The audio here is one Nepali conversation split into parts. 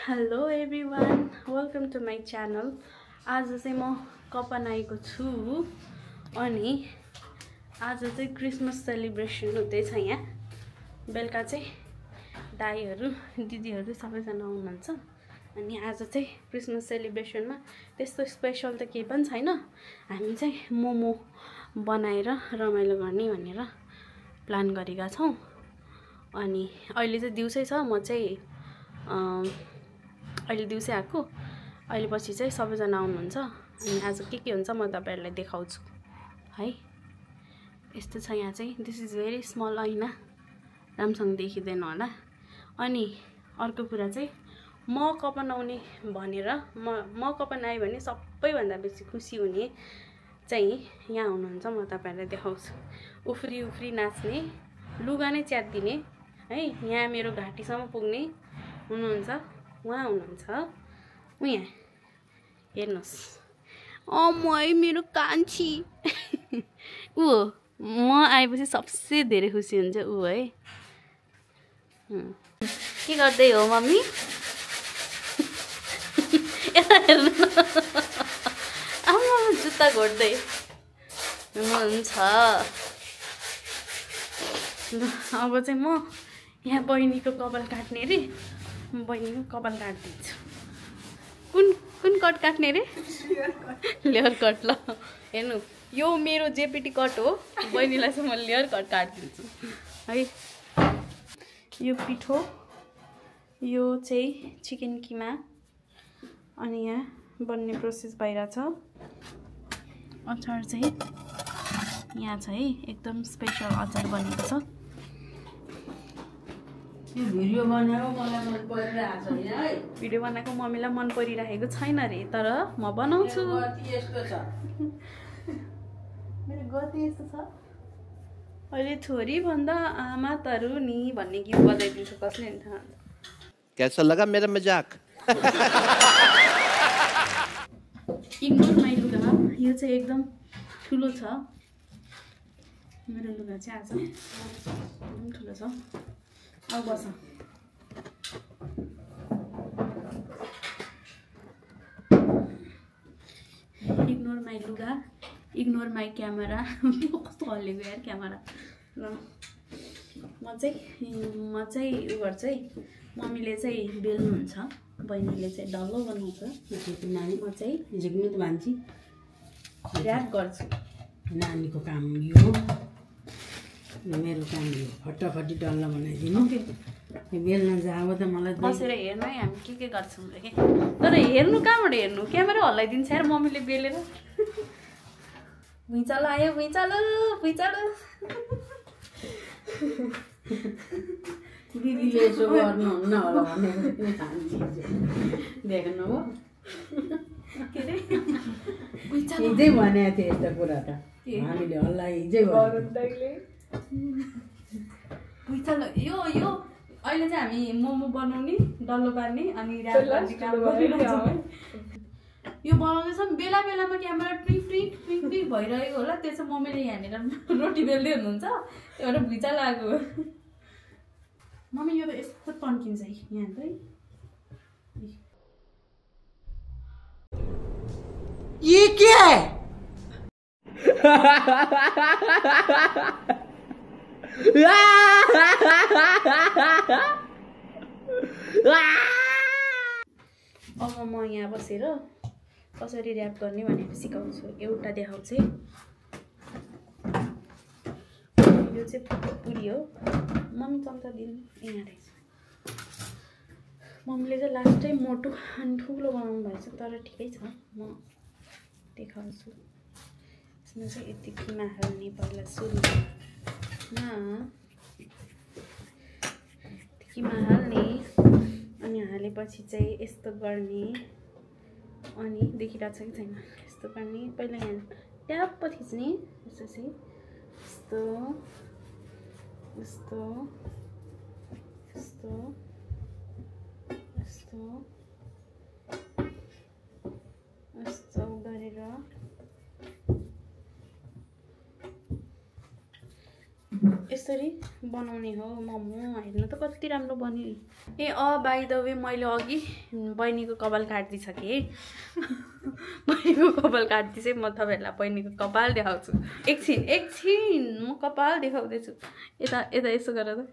Hello everyone, welcome to my channel. आज चाहिँ म कपन आएको छु अनि आज चाहिँ क्रिसमस सेलिब्रेसन हुँदैछ। यहाँ बेलुका चाहिँ दाइहरू दिदीहरू सबैजना आउनुहुन्छ अनि आज चाहिँ क्रिसमस सेलिब्रेसनमा त्यस्तो स्पेसल त केही पनि छैन। हामी चाहिँ मोमो बनाएर रमाइलो गर्ने भनेर प्लान गरेका छौँ। अनि अहिले चाहिँ दिउँसै छ, म चाहिँ अहिले दिउँसै आएको। अहिले पछि चाहिँ सबैजना आउनुहुन्छ अनि आज के हुन्छ म तपाईहरुलाई देखाउँछु है। यस्तो छ यहाँ चाहिँ। दिस इज भेरी स्मल, हैन राम्रोसँग देखिँदैन होला। अनि अर्को कुरा चाहिँ म कपन आउने भनेर म कपन आएँ भने सबैभन्दा बेसी खुसी हुने चाहिँ यहाँ हुनुहुन्छ। म तपाईहरुलाई देखाउँछु। उफ्री उफ्री नाच्ने, लुगा नै च्यातिदिने है, यहाँ मेरो घाँटीसम्म पुग्ने हुनुहुन्छ। उहाँ हुनुहुन्छ यहाँ हेर्नुस्। मै मेरो कान्छी ऊ म आएपछि सबसे धेरै खुसी हुन्छ ऊ है। के गर्दै हो मम्मी? आमा जुत्ता घोड्दै हुन्छ। अब चाहिँ म यहाँ बहिनीको कपाल काट्ने रे, बहिनीको कपाल काट्दिन्छु। कुन कट काट्ने रे? Layer cut. ल हेर्नु, यो मेरो जेपिटी कट हो। बहिनीलाई चाहिँ म लेयर कट काट्दिन्छु है। यो पिठो, यो चाहिँ चिकन किमा अनि यहाँ बन्ने प्रोसेस भइरहेछ। अचार चाहिँ यहाँ छ है, एकदम स्पेसल अचार बनेको छ। भिडियो बनाएको मलाई मन परिरहेको छैन है। भिडियो बनाएको मम्मीलाई मन परिरहेको छैन रे, तर म बनाउँछु। यस्तो छ मेरो गति यस्तो छ। अहिले छोरी भन्दा आमा तरुनी भन्ने गीत बजाइदिन्छु। कसले नि थाहा। कैसा लगा मेरा मजाक? इग्नोर माई लुगा, यो चाहिँ एकदम ठुलो छ। मेरो लुगा चाहिँ आज एकदम ठुलो छ। अब बस इग्नोर माई लुगा, इग्नोर माई क्यामेरा। कस्तो हल्लेको यार क्यामेरा। ल म चाहिँ उ गर्छ है। मम्मीले चाहिँ बेल्नुहुन्छ, बहिनीले चाहिँ डल्लो बनाउँछ। नानी म चाहिँ झिक्नु त भान्ची ऱ्याप गर्छु। नानीको काम यो, मेरो काम यो। फटाफटी डल्ला बनाइदिनु। बेल्न जाऊ त मलाई बसेर हेर्नु है हामी के गर्छौँ के। तर हेर्नु कहाँबाट हेर्नु? क्यामेरा हल्लाइदिन्छ यार मम्मीले बेलेर। भुइँचालो आयो, भुइँचालो भुइँचालो। दिदीले यसो गर्नुहुन्न होला भनेको देख्नु हो। के अरे हिजै भनेको थियो यस्तो कुरा त हामीले हल्ला हिजै गर्नु। भुइँचालो यो अहिले चाहिँ हामी मोमो बनाउने, डल्लो पार्ने अनि ऱ्याप गर्ने काम गरिरहेछौँ। यो बनाउँदैछौँ, बेला बेलामा camera trick trick trick trick भइरहेको होला। त्यो चाहिँ मम्मीले यहाँनिर रोटी बेल्दै हुनुहुन्छ, त्यो भएर भुइँचालो आएको। मम्मी यो त यस्तो तन्किन्छ है यहाँ त है। ये क्या है? अब म यहाँ बसेर कसरी ऱ्याप गर्ने भनेर सिकाउँछु। एउटा देखाउँछु। यो चाहिँ पुरी हो। मम्मी चम्चा दिनु यहाँ रहेछ। मम्मीले चाहिँ लास्ट टाइम मोटो अनि ठुलो बनाउनु भएछ, तर ठिकै छ। म देखाउँछु। यसमा चाहिँ यति किमा हाल्ने पहिला सुरुमा किमा हाल्ने अनि हालेपछि चाहिँ यस्तो गर्ने। अनि देखिरहेको छ कि छैन? यस्तो गर्ने। पहिला यहाँ ट्याप्प थिच्ने, यसपछि यस्तो यस्तो यस्तो यस्तो यस्तो गरेर यसरी बनाउने हो मोमो। हेर्नु त कति राम्रो बन्यो। ए बाइ द वे मैले अघि बहिनीको कपाल काटिदिइसकेँ है। बहिनीको कपाल काट्दिसै म तपाईँहरूलाई बहिनीको कपाल देखाउँछु। एकछिन म कपाल देखाउँदैछु। यता यसो गर त।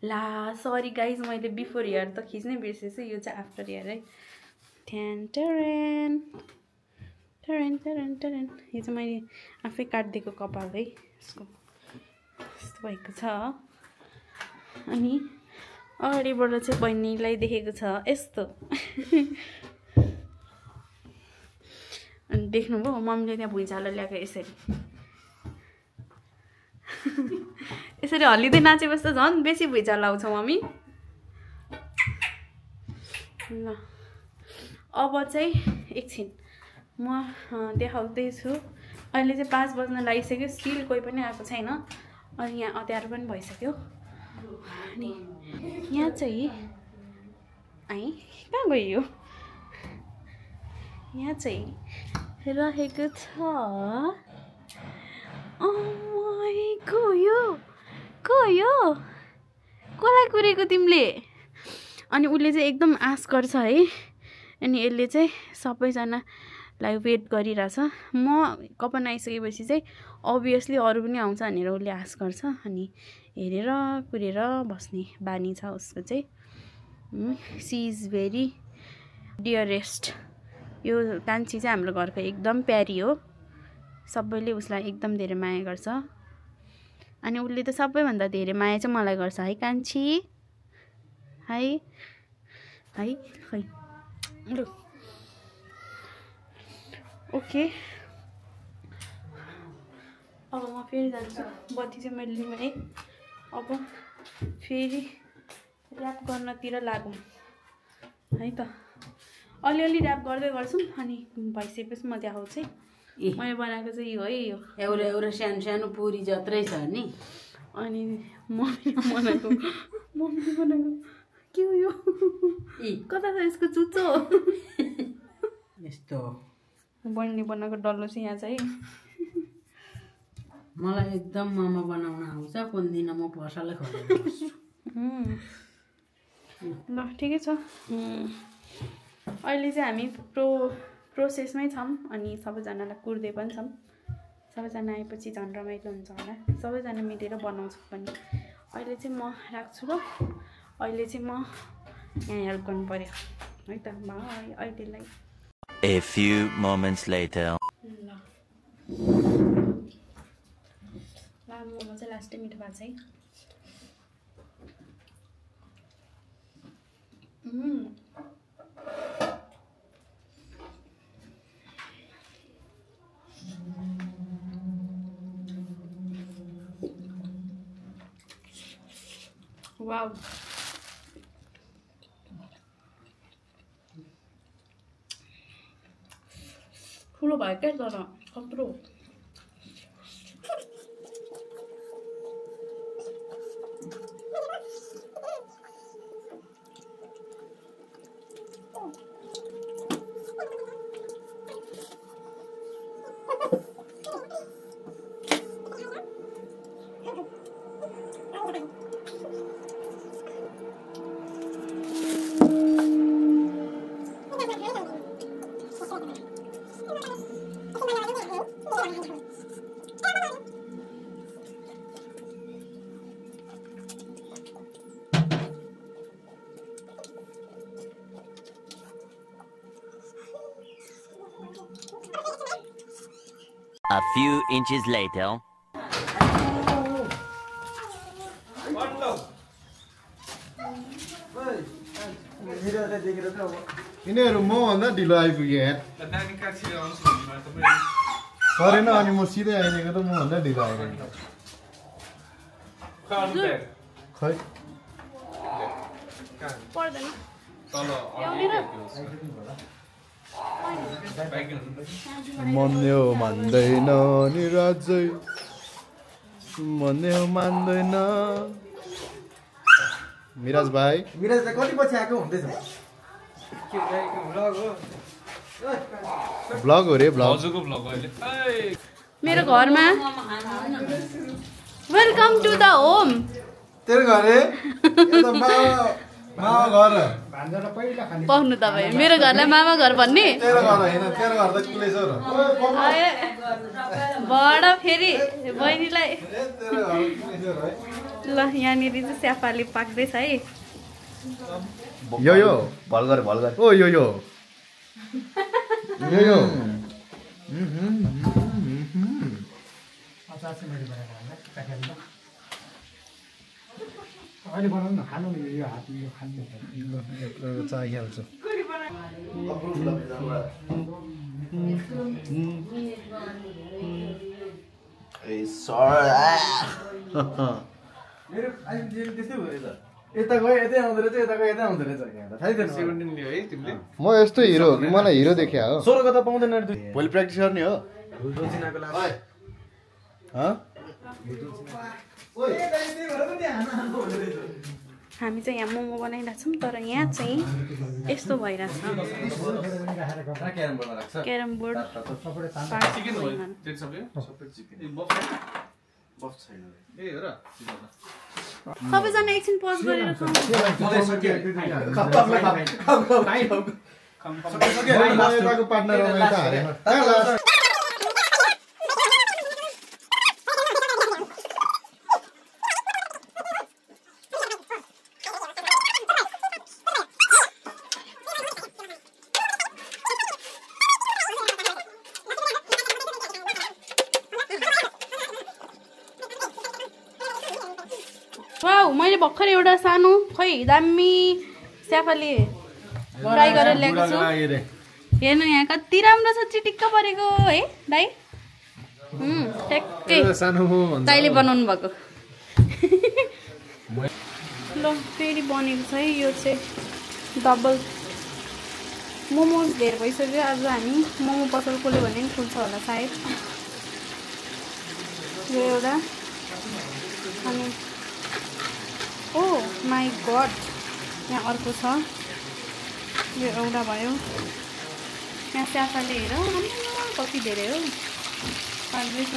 ला सरी गाइज मैले बिफोर हेयर त खिच्नै बिर्सेछु। यो चाहिँ आफ्टर हेयर है। टरेन यो चाहिँ मैले आफै काटिदिएको कपाल है। यसको यस्तो भएको छ। अनि अगाडिबाट चाहिँ बहिनीलाई देखेको छ यस्तो। अनि देख्नुभयो मम्मीले त्यहाँ भुइँचालो ल्याएको यसरी हल्लिँदै नाचेपछि त झन् बेसी भुइँचालो आउँछ मम्मी। ल अब चाहिँ एकछिन म देखाउँदैछु। अहिले चाहिँ 5 बज्न लागिसक्यो। स्टिल कोही पनि आएको छैन। अनि यहाँ अँध्यारो पनि भइसक्यो। अनि यहाँ चाहिँ कहाँ गयो? यहाँ चाहिँ रहेको छ गयो कसलाई कुरेको तिमीले? अनि उसले चाहिँ एकदम आश गर्छ है। अनि यसले चाहिँ सबैजनालाई वेट गरिरहेछ। म कपाल आइसकेपछि चाहिँ अभियसली अरू पनि आउँछ भनेर उसले आश गर्छ। अनि हेरेर कुरेर बस्ने बानी छ उसको चाहिँ। She is very dearest. यो कान्छी चाहिँ हाम्रो घरको एकदम प्यारी हो। सबैले उसलाई एकदम धेरै माया गर्छ। अनि उसले त सबैभन्दा धेरै माया चाहिँ मलाई गर्छ है कान्छी। है लु ओके। अब म फेरि जान्छु। बत्ती चाहिँ मैले लिएँ। अब फेरि ऱ्याप गर्नतिर लागौँ है त। अलिअलि ऱ्याप गर्दै गर्छौँ। अनि भइसकेपछि म देखाउँछु है। मैले बनाएको चाहिँ यो है। यो एउटा सानो पुरी जत्रै छ नि। अनि मम्मीले बनाएको के हो यो? कता छ यसको चुच्चो? यस्तो बहिनीले बनाएको डल्लो चाहिँ यहाँ चाहिँ। मलाई एकदम मोमो बनाउन आउँछ। कुन दिन म पसलै खोज्छु। ल ठिकै छ। अहिले चाहिँ हामी प्रोसेसमै छौँ। अनि सबैजनालाई कुर्दै पनि छौँ। सबैजना आएपछि झन् रमाइलो हुन्छ होला। सबैजना मिलेर बनाउँछौँ पनि। अहिले चाहिँ म राख्छु र अहिले चाहिँ म यहाँ हेल्प गर्नु पर्यो है त। बाइ अहिलेलाई। A few moments later. ल मोमो चाहिँ लास्टै मिठो भएको छ है। वाउ ठुलो भयो क्या तर कत्रो। A few inches later. यिनीहरू मभन्दा ढिलो आइपुग्यो यार सरेन। अनि म सिधै आइदिएको त मभन्दा ढिलो आएको खै मन्यो मान्दैन नि राजै मन्यो मान्दैन। मिराज भाइ कति पछि आएको हुँदैछ? ब्लग हो रे ब्लग। मेरो घरमा वेलकम टु द होम। तेरो घर रे यो त मामा घर पाउनु तपाईँ मेरो घरलाई मामा घर भन्ने तेरो घर हैन तेरो घर त कुले छ र बडा फेरि बहिनीलाई तेरो घर कुले छ र ल यहाँनिर चाहिँ स्याफाले पाक्दैछ है। यो भलगर ओ यो अहिले बनाउनु न खानु नि यो हातले यो खानु चाय हाल्छु ए मेरो अहिले त्यस्तै भयो त यता गयो यतै आउँदो रहेछ यता गयो यतै आउँदो रहेछ यहाँ थाहै थिएन 17 लियो है तिमीले म यस्तो हिरो मलाई हिरो देखिया हो 16 त पाउँदैन रे भोलि प्र्याक्टिस गर्ने हो भुटोसिनाको लागि हामी चाहिँ यहाँ मोमो बनाइरहेको छौँ तर यहाँ चाहिँ यस्तो भइरहेछ क्यारम बोर्ड सबैजना एकछिन पज गरेर पार्टनर वाउ मैले भर्खर एउटा सानो खै दामी स्याफाले फ्राई गरेर ल्याएको छु। हेर्नु यहाँ कति राम्रो छ चिटिक्क परेको है दाइ। ठ्याक्कै दाइले बनाउनु भएको। ल फेरि बनेको छ है यो चाहिँ डबल मोमो। धेर भइसक्यो आज हामी मोमो पसल खोल्यो भने पनि खुल्छ होला सायद। यो एउटा अनि ओ माई गड यहाँ अर्को छ यो एउटा भयो। यहाँ स्याफाले हेर कति धेरै हो पार्दैछ।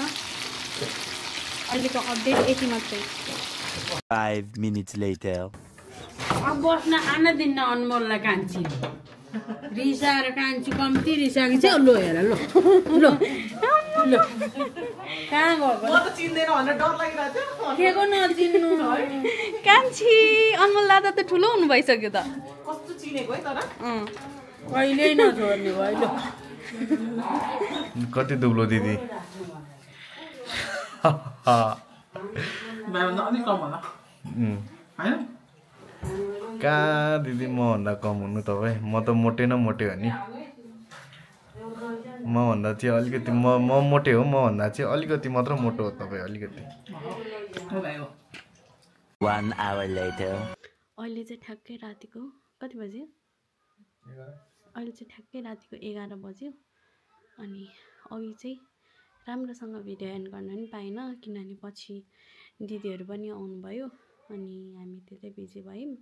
अहिलेको अपडेट यति मात्रै। 5 minutes later. अब बस्न आन दिन्न अनमोललाई कान्छी रिसाएर कान्छी कम्ती रिसाएको चाहिँ लो हेर लो लो लो कहाँ गएको के को नचिन्नु कान्छी अनमोल दादा त ठुलो हुनु भइसक्यो त। कस्तो चिनेको है तर कहिल्यै नछोड्ने भयो कति दुब्लो दिदी अलिक कम होला हैन कहाँ दिदी मभन्दा कम हुनु तपाईँ म त मोटे न मोटे हो नि मभन्दा चाहिँ अलिकति म मोटे हो मभन्दा चाहिँ अलिकति मात्र मोटो हो तपाईँ अलिकति 1 hour later. अहिले चाहिँ ठ्याक्कै रातिको कति बज्यो? अहिले चाहिँ ठ्याक्कै रातिको 11 बज्यो। अनि अघि चाहिँ राम्रोसँग भिडियो एन्ड गर्न पनि पाइनँ किनभने पछि दिदीहरू पनि आउनुभयो अनि हामी त्यतै बिजी भयौँ।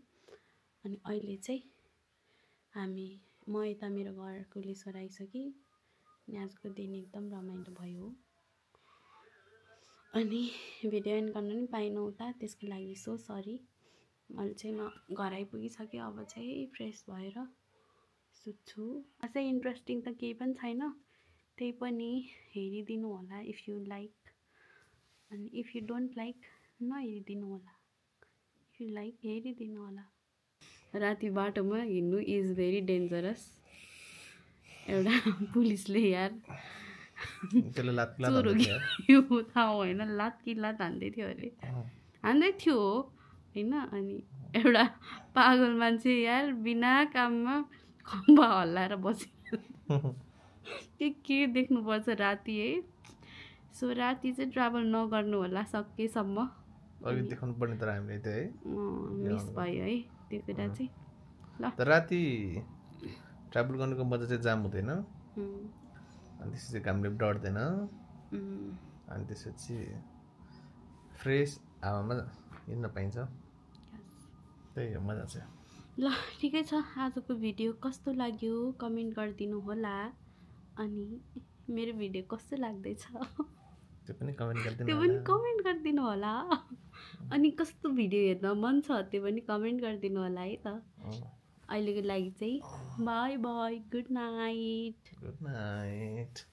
अनि अहिले चाहिँ म यता मेरो घरको लिसोर आइसकेँ। अनि आजको दिन एकदम रमाइलो भयो अनि भिडियो एन्ड गर्न पनि पाइनँ उता त्यसको लागि सो सरी। अहिले चाहिँ म घर आइपुगिसकेँ। अब चाहिँ फ्रेस भएर सुत्छु। अझै इन्ट्रेस्टिङ त केही पनि छैन त्यही पनि हेरिदिनु होला इफ यु लाइक अनि इफ यु डोन्ट लाइक नहेरिदिनु होला। इफ यु लाइक हेरिदिनु होला। राति बाटोमा हिँड्नु इज भेरी डेन्जरस। एउटा पुलिसले यार चोरो यो थाहा होइन लात कि लात हान्दै थियो अरे हान्दै थियो होइन। अनि एउटा पागल मान्छे यार बिना काममा खम्बा हल्लाएर बस्यो के देख्नुपर्छ राति है। सो राति चाहिँ ट्राभल नगर्नु होला सकेसम्म। अघि देखाउनु पर्ने तर हामीले त है मिस भयो है त्यो कुरा चाहिँ। ल राति ट्राभल गर्नुको मजा चाहिँ जाम हुँदैन अनि त्यसपछि घामले डढ्दैन अनि त्यसपछि फ्रेस हावामा हिँड्न पाइन्छ त्यही हो मजा चाहिँ। ल ठिकै छ। आजको भिडियो कस्तो लाग्यो कमेन्ट गरिदिनु होला। अनि मेरो भिडियो कस्तो लाग्दैछ त्यो पनि कमेन्ट गरिदिनु त्यो पनि कमेन्ट गरिदिनु होला अनि कस्तो भिडियो हेर्न मन छ त्यो पनि कमेन्ट गरिदिनु होला है त अहिलेको लागि चाहिँ by by good night good night